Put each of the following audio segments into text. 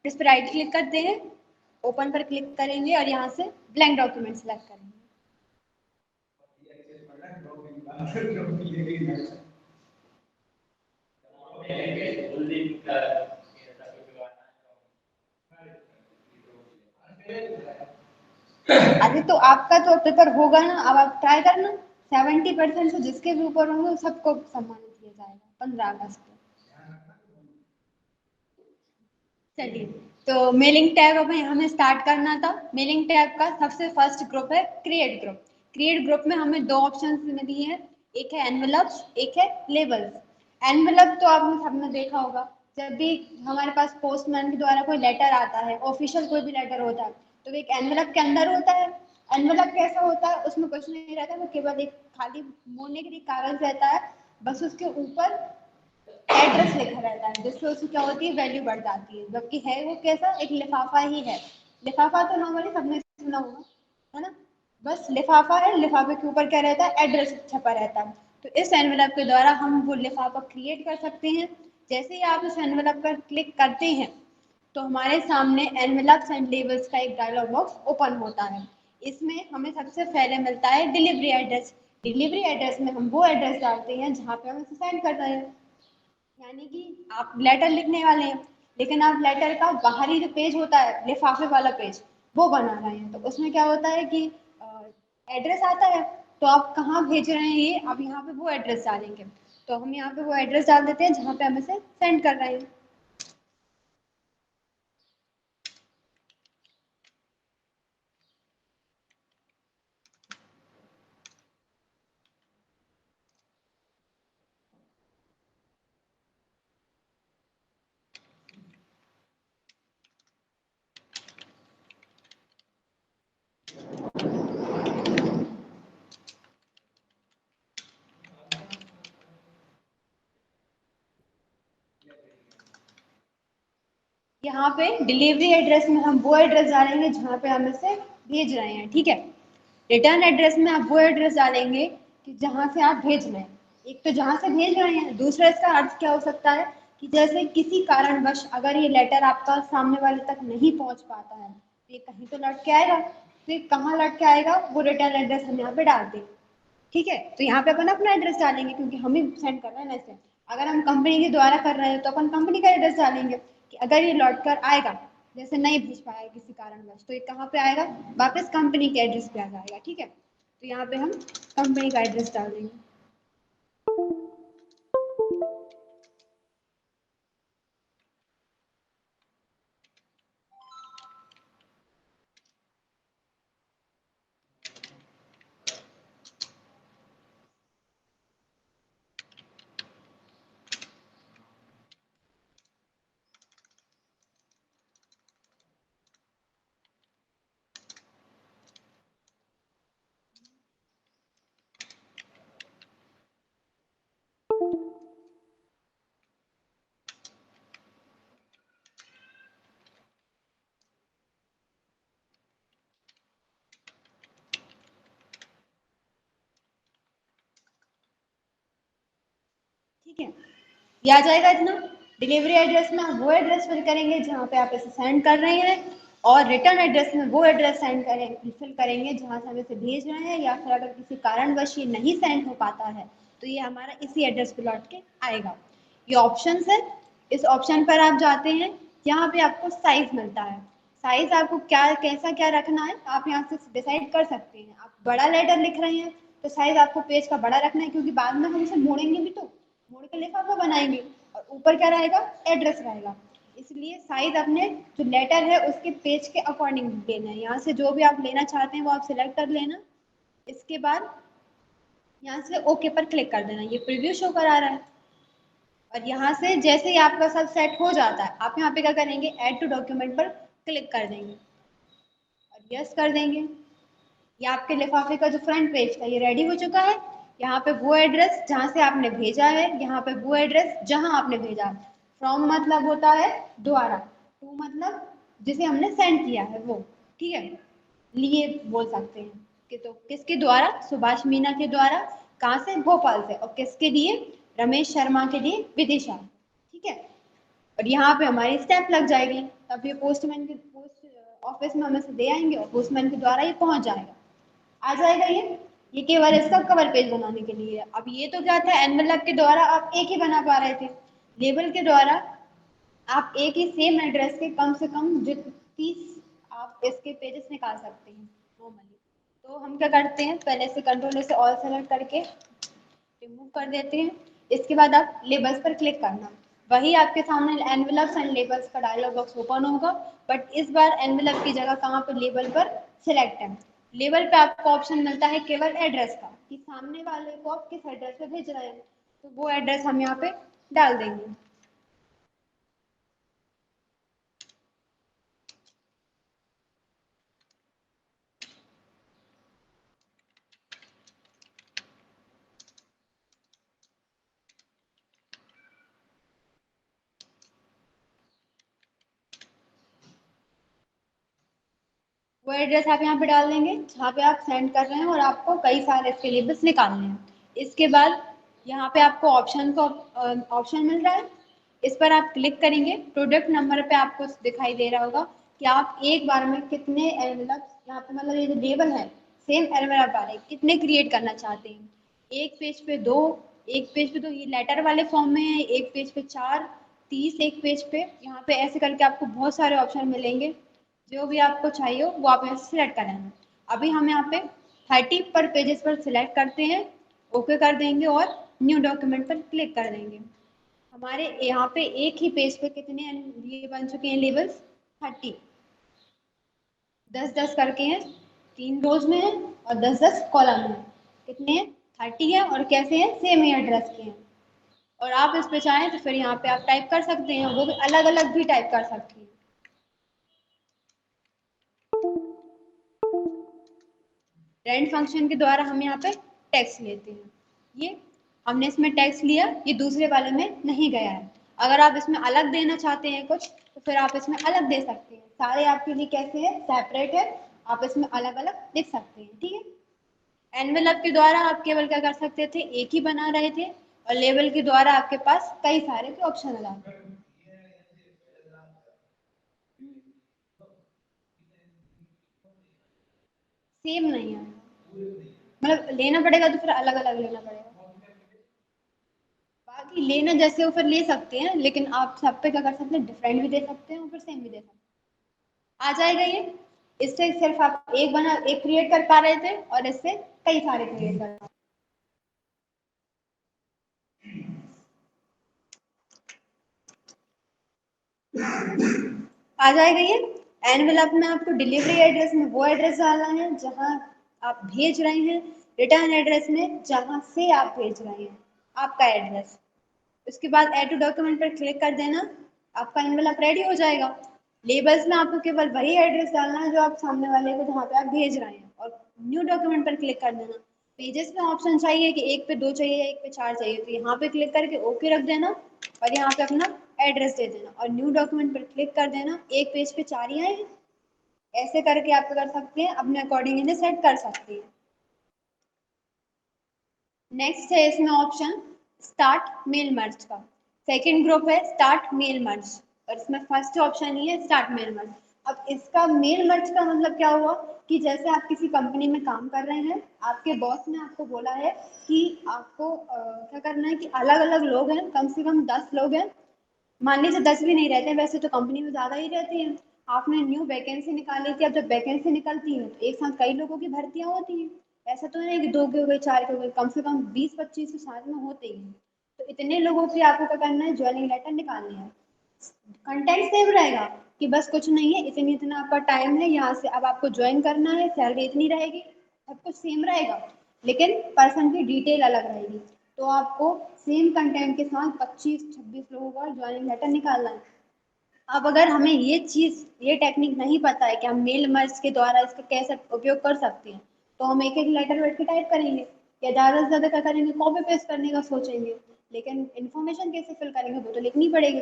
इस पर right click करते हैं, ओपन पर क्लिक करेंगे और यहाँ से ब्लैंक डॉक्यूमेंट सेलेक्ट करेंगे। अभी तो आपका तो पेपर होगा ना, अब आप ट्राई करना, 70% से जिसके भी ऊपर होंगे सबको सम्मानित किया जाएगा 15 अगस्त को। चलिए, तो मेलिंग टैब अब हमें स्टार्ट करना था। मेलिंग टैब का सबसे फर्स्ट ग्रुप है क्रिएट ग्रुप। क्रिएट ग्रुप में हमें दो ऑप्शंस मिली हैं, एक है एनवेलप्स, एक है लेबल्स। एनवेलप तो आपने सबने देखा होगा, जब भी हमारे पास पोस्टमैन के द्वारा कोई लेटर आता है, ऑफिशियल कोई भी लेटर होता है, तो एक एनवेलप के अंदर होता है। एनवेलप कैसा होता है, उसमें कुछ नहीं रहता, वो केवल एक खाली मोड़ने के लिए कागज रहता है, बस उसके ऊपर एड्रेस लिखा रहता है, जिससे उसकी क्या होती है, वैल्यू बढ़ जाती है। जबकि है वो कैसा, एक लिफाफा ही है। लिफाफा तो नॉर्मली सबने सुना होगा, है ना, बस लिफाफा है, लिफाफे के ऊपर क्या रहता है, एड्रेस छपा रहता है। तो इस एनवेलप के द्वारा हम वो लिफाफा क्रिएट कर सकते हैं। जैसे ही आप इस एनवेलप पर क्लिक करते हैं तो हमारे सामने एनवेलप्स एंड लेबल्स का एक डायलॉग बॉक्स ओपन होता है। इसमें हमें सबसे पहले मिलता है डिलीवरी एड्रेस। डिलीवरी एड्रेस में हम वो एड्रेस डालते हैं जहाँ पे हम इसे सेंड कर रहे हैं। यानी कि आप लेटर लिखने वाले हैं, लेकिन आप लेटर का बाहरी जो पेज होता है, लिफाफे वाला पेज, वो बना रहे हैं। तो उसमें क्या होता है कि एड्रेस आता है, तो आप कहाँ भेज रहे हैं ये, आप यहाँ पे वो एड्रेस डालेंगे। तो हम यहाँ पे वो एड्रेस डाल देते हैं जहाँ पे हम इसे सेंड कर रहे हैं। यहाँ पे डिलीवरी एड्रेस में हम वो एड्रेस डालेंगे जहाँ पे हम इसे भेज रहे हैं, ठीक है। रिटर्न एड्रेस में आप वो एड्रेस डालेंगे कि जहाँ से आप भेज रहे हैं। एक तो जहाँ से भेज रहे हैं, दूसरा इसका अर्थ क्या हो सकता है कि जैसे किसी कारणवश अगर ये लेटर आपका सामने वाले तक नहीं पहुँच पाता है, तो ये कहीं तो लौट के आएगा। तो ये कहाँ लौट के आएगा, वो रिटर्न एड्रेस हम यहाँ पे डाल देंगे, ठीक है। तो यहाँ पे अपन अपना एड्रेस डालेंगे क्योंकि हम ही सेंड कर रहे हैं वैसे। अगर हम कंपनी के द्वारा कर रहे हैं तो अपन कंपनी का एड्रेस डालेंगे कि अगर ये लौट कर आएगा, जैसे नहीं भेज पाया किसी कारणवश, तो ये कहाँ पे आएगा, वापस कंपनी के एड्रेस पे आ जाएगा, ठीक है। तो यहाँ पे हम कंपनी का एड्रेस डाल देंगे। ठीक है, ये आ जाएगा इतना। डिलीवरी एड्रेस में हम वो एड्रेस फिल करेंगे जहाँ पे आप इसे सेंड कर रहे हैं, और रिटर्न एड्रेस में वो एड्रेस सेंड करें फिल करेंगे जहाँ से हम इसे भेज रहे हैं, या फिर अगर किसी कारणवश ये नहीं सेंड हो पाता है तो ये हमारा इसी एड्रेस पे लौट के आएगा। ये ऑप्शन है, इस ऑप्शन पर आप जाते हैं, यहाँ पे आपको साइज मिलता है। साइज आपको क्या कैसा क्या रखना है आप यहाँ से डिसाइड कर सकते हैं। आप बड़ा लेटर लिख रहे हैं तो साइज आपको पेज का बड़ा रखना है, क्योंकि बाद में हम इसे मोड़ेंगे भी, तो मोड़ के लिफाफा बनाएंगे और ऊपर क्या रहेगा, एड्रेस रहेगा। इसलिए साइज अपने जो लेटर है उसके पेज के अकॉर्डिंग लेना है। यहाँ से जो भी आप लेना चाहते हैं वो आप सिलेक्ट कर लेना। इसके बाद यहाँ से ओके पर क्लिक कर देना, ये प्रीव्यू शो करा रहा है। और यहाँ से जैसे ही आपका सब सेट हो जाता है, आप यहाँ पे क्या करेंगे, ऐड टू डॉक्यूमेंट पर क्लिक कर देंगे और यस कर देंगे। ये आपके लिफाफे का जो फ्रंट पेज था ये रेडी हो चुका है। यहाँ पे वो एड्रेस जहाँ से आपने भेजा है, यहाँ पे वो एड्रेस जहाँ आपने भेजा। फ्रॉम मतलब होता है द्वारा, टू मतलब जिसे हमने सेंड किया है वो, ठीक है, लिए बोल सकते हैं कि तो किसके द्वारा, सुभाष मीना के द्वारा, कहाँ से, भोपाल से, और किसके लिए, रमेश शर्मा के लिए, विदिशा, ठीक है। और यहाँ पे हमारी स्टैंप लग जाएगी। तब ये पोस्टमैन के पोस्ट ऑफिस में हमें से दे आएंगे और पोस्टमैन के द्वारा ये पहुंच जाएगा। आ जाएगा ये केवल इसका कवर पेज बनाने के लिए है। अब ये तो क्या था, एनवेलप के द्वारा आप एक ही बना पा रहे थे। लेबल के द्वारा आप एक ही सेम एड्रेस के कम से कम 30 आप इसके पेजेस निकाल सकते हैं नॉर्मली। तो हम क्या करते हैं, पहले से कंट्रोल से ऑल सेलेक्ट करके रिमूव कर देते हैं। इसके बाद आप लेबल्स पर क्लिक करना, वही आपके सामने एनवेलप्स एंड लेबल्स का डायलॉग बॉक्स ओपन होगा, बट इस बार एनवेलप की जगह कहाँ पर लेबल पर सिलेक्ट है। लेबल पे आपको ऑप्शन मिलता है केवल एड्रेस का, कि सामने वाले को आप किस एड्रेस पे भेज रहे हैं, तो वो एड्रेस हम यहाँ पे डाल देंगे। वो एड्रेस आप यहाँ पे डाल देंगे जहाँ पे आप सेंड कर रहे हैं और आपको कई सारे इसके लेबल्स निकालने हैं। इसके बाद यहाँ पे आपको ऑप्शन मिल रहा है, इस पर आप क्लिक करेंगे। प्रोडक्ट नंबर पे आपको दिखाई दे रहा होगा कि आप एक बार में कितने एनवेलप, यहाँ पे मतलब ये जो लेबल है सेम एनवेलप वाले कितने क्रिएट करना चाहते हैं। एक पेज पे दो, एक पेज पे तो ये लेटर वाले फॉर्म में है, एक पेज पे 4, 30 एक पेज पे, यहाँ पे ऐसे करके आपको बहुत सारे ऑप्शन मिलेंगे। जो भी आपको चाहिए हो वो आप यहाँ से सिलेक्ट करेंगे। अभी हम यहाँ पे 30 पर पेजेस पर सिलेक्ट करते हैं, ओके कर देंगे और न्यू डॉक्यूमेंट पर क्लिक कर देंगे। हमारे यहाँ पे एक ही पेज पे कितने ये बन चुके हैं लेबल्स, 30, 10-10 करके हैं, 3 रोज में है और 10-10 कॉलम में, कितने हैं 30 है और कैसे हैं सेम ही एड्रेस के हैं। और आप इस पे चाहें तो फिर यहाँ पे आप टाइप कर सकते हैं, वो भी अलग अलग भी टाइप कर सकते हैं। रेंड फंक्शन के द्वारा हम यहाँ पे टैक्स लेते हैं, ये हमने इसमें टैक्स लिया, ये दूसरे वाले में नहीं गया है। अगर आप इसमें अलग देना चाहते हैं कुछ तो फिर आप इसमें अलग दे सकते हैं, सारे आपके लिए कैसे है सेपरेट है, आप इसमें अलग अलग लिख सकते हैं। ठीक है, एनवेलप के द्वारा आप केवल क्या कर सकते थे, एक ही बना रहे थे, और लेबल के द्वारा आपके पास कई सारे के ऑप्शन आ जाते हैं। सेम नहीं है, मतलब लेना पड़ेगा तो फिर अलग अलग लेना पड़ेगा। बाकी लेना जैसे हो फिर ले सकते हैं, लेकिन आप सब पे क्या कर सकते हैं, डिफरेंट भी दे सकते हैं और फिर सेम भी दे सकते हैं। आ जाएगा ये, इससे सिर्फ आप एक क्रिएट कर पा रहे थे और इससे कई सारे क्रिएट कर पा आ जाएगा ये। एनवेलप में आपको डिलीवरी एड्रेस में वो एड्रेस डालना है जहां आप भेज रहे हैं, रिटर्न एड्रेस में जहां से आप भेज रहे हैं आपका एड्रेस। उसके बाद ऐड टू डॉक्यूमेंट पर क्लिक कर देना, आपका एनवेलप रेडी हो जाएगा। लेबल्स में आपको केवल वही एड्रेस डालना है जो आप सामने वाले को जहाँ पे आप भेज रहे हैं, और न्यू डॉक्यूमेंट पर क्लिक कर देना। पेजेस में ऑप्शन चाहिए कि एक पे 2 चाहिए या एक पे 4 चाहिए, तो यहाँ पे क्लिक करके ओके रख देना और यहाँ पे अपना एड्रेस दे देना और न्यू डॉक्यूमेंट पर क्लिक कर देना। एक पेज पे 4 ही आए, ऐसे करके आप कर सकते हैं, अपने अकॉर्डिंग इन्हें सेट कर सकते हैं। नेक्स्ट है इसमें ऑप्शन स्टार्ट मेल मर्ज का। सेकंड ग्रुप है स्टार्ट मेल मर्ज, और इसमें फर्स्ट ऑप्शन ही है स्टार्ट मेल मर्ज। अब इसका मेल मर्ज का मतलब क्या हुआ कि जैसे आप किसी कंपनी में काम कर रहे हैं, आपके बॉस ने आपको बोला है कि आपको क्या करना है कि अलग अलग लोग हैं, कम से कम 10 लोग हैं, मान लीजिए 10 भी नहीं रहते, वैसे तो कंपनी में ज्यादा ही रहती है। आपने न्यू वैकेंसी निकाली थी, अब जब वैकेंसी निकलती है तो एक साथ कई लोगों की भर्तियां होती हैं। ऐसा तो नहीं कि 2 के हो गए 4 के हो गए, कम से कम 20-25 के साथ में होते ही हैं। तो इतने लोगों की आपको क्या करना है, ज्वाइनिंग लेटर निकालनी है। कंटेंट सेम रहेगा कि बस कुछ नहीं है, इतनी इतना आपका टाइम है, यहाँ से अब आपको ज्वाइन करना है, सैलरी इतनी रहेगी, सब कुछ सेम रहेगा, लेकिन पर्सन की डिटेल अलग रहेगी। तो आपको सेम कंटेंट के साथ 25-26 लोगों का ज्वाइनिंग लेटर निकालना है। अब अगर हमें ये टेक्निक नहीं पता है कि हम मेल मर्ज के द्वारा इसका कैसे उपयोग कर सकते हैं, तो हम एक एक लेटर बैठ के टाइप करेंगे या ज़्यादा से ज़्यादा क्या करेंगे, कॉपी पेस्ट करने का सोचेंगे, लेकिन इन्फॉर्मेशन कैसे फिल करेंगे, वो तो लिखनी पड़ेगी।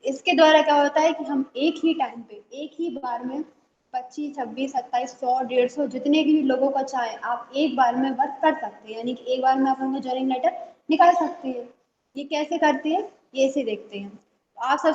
इसके द्वारा क्या होता है कि हम एक ही टाइम पे एक ही बार में 25, 26, 27, 100, 150 जितने भी लोगों का चाहे आप एक बार में वर्क कर सकते हैं, यानी कि एक बार में आप उनका ज्वाइनिंग लेटर निकाल सकते हैं। ये कैसे करते हैं, ये इसे देखते हैं। आप सब